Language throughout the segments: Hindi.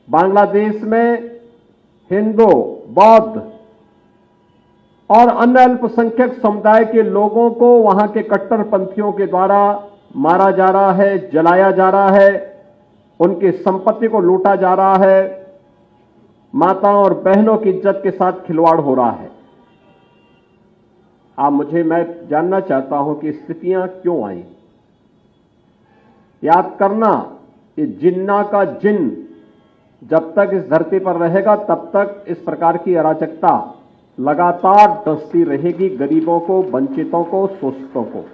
बांग्लादेश में हिंदू, बौद्ध और अन्य अल्पसंख्यक समुदाय के लोगों को वहां के कट्टरपंथियों के द्वारा मारा जा रहा है, जलाया जा रहा है, उनकी संपत्ति को लूटा जा रहा है, माताओं और बहनों की इज्जत के साथ खिलवाड़ हो रहा है। मैं जानना चाहता हूं कि स्थितियां क्यों आई। याद करना, ये जिन्ना का जिन जब तक इस धरती पर रहेगा तब तक इस प्रकार की अराजकता लगातार डसती रहेगी, गरीबों को, वंचितों को, शोषितों को।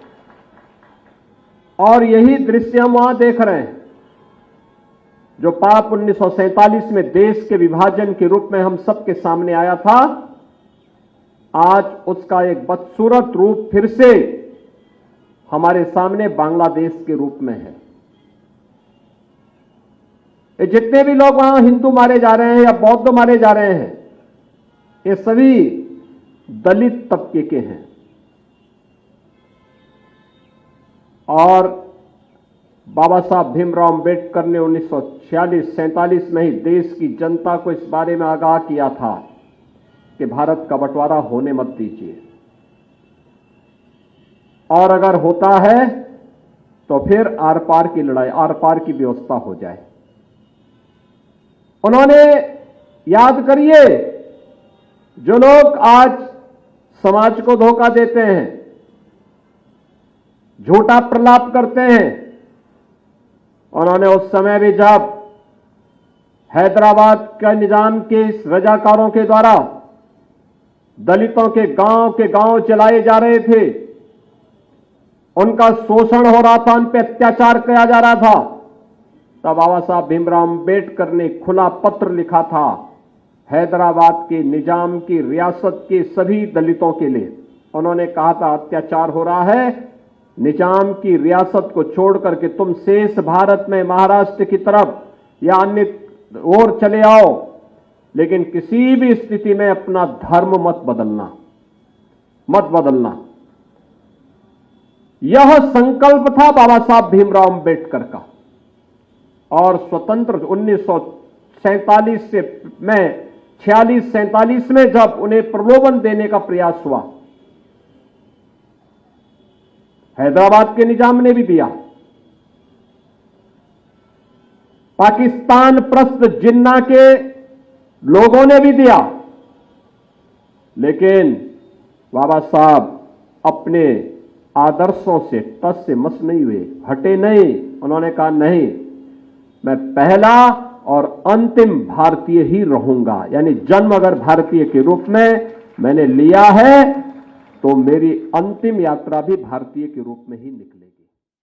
और यही दृश्य हम वहां देख रहे हैं जो पाप 1947 में देश के विभाजन के रूप में हम सबके सामने आया था। आज उसका एक बदसूरत रूप फिर से हमारे सामने बांग्लादेश के रूप में है। ये जितने भी लोग वहां हिंदू मारे जा रहे हैं या बौद्ध मारे जा रहे हैं, ये सभी दलित तबके के हैं। और बाबा साहब भीमराव अंबेडकर ने 1946-47 में ही देश की जनता को इस बारे में आगाह किया था कि भारत का बंटवारा होने मत दीजिए, और अगर होता है तो फिर आर पार की लड़ाई, आर पार की व्यवस्था हो जाए। उन्होंने, याद करिए, जो लोग आज समाज को धोखा देते हैं, झूठा प्रलाप करते हैं, उन्होंने उस समय भी जब हैदराबाद के निजाम के इस रजाकारों के द्वारा दलितों के गांव जलाए जा रहे थे, उनका शोषण हो रहा था, उन पर अत्याचार किया जा रहा था, तब बाबा साहब भीमराव अंबेडकर ने खुला पत्र लिखा था हैदराबाद के निजाम की रियासत के सभी दलितों के लिए। उन्होंने कहा था, अत्याचार हो रहा है, निजाम की रियासत को छोड़ करके तुम शेष भारत में महाराष्ट्र की तरफ या अन्य ओर चले आओ, लेकिन किसी भी स्थिति में अपना धर्म मत बदलना। यह संकल्प था बाबा साहब भीमराव अंबेडकर का। और स्वतंत्र 1947 से में 46-47 में जब उन्हें प्रलोभन देने का प्रयास हुआ, हैदराबाद के निजाम ने भी दिया, पाकिस्तान प्रस्थ जिन्ना के लोगों ने भी दिया, लेकिन बाबा साहब अपने आदर्शों से टस से मस नहीं हुए, हटे नहीं। उन्होंने कहा, नहीं, मैं पहला और अंतिम भारतीय ही रहूंगा। यानी जन्म अगर भारतीय के रूप में मैंने लिया है तो मेरी अंतिम यात्रा भी भारतीय के रूप में ही निकली।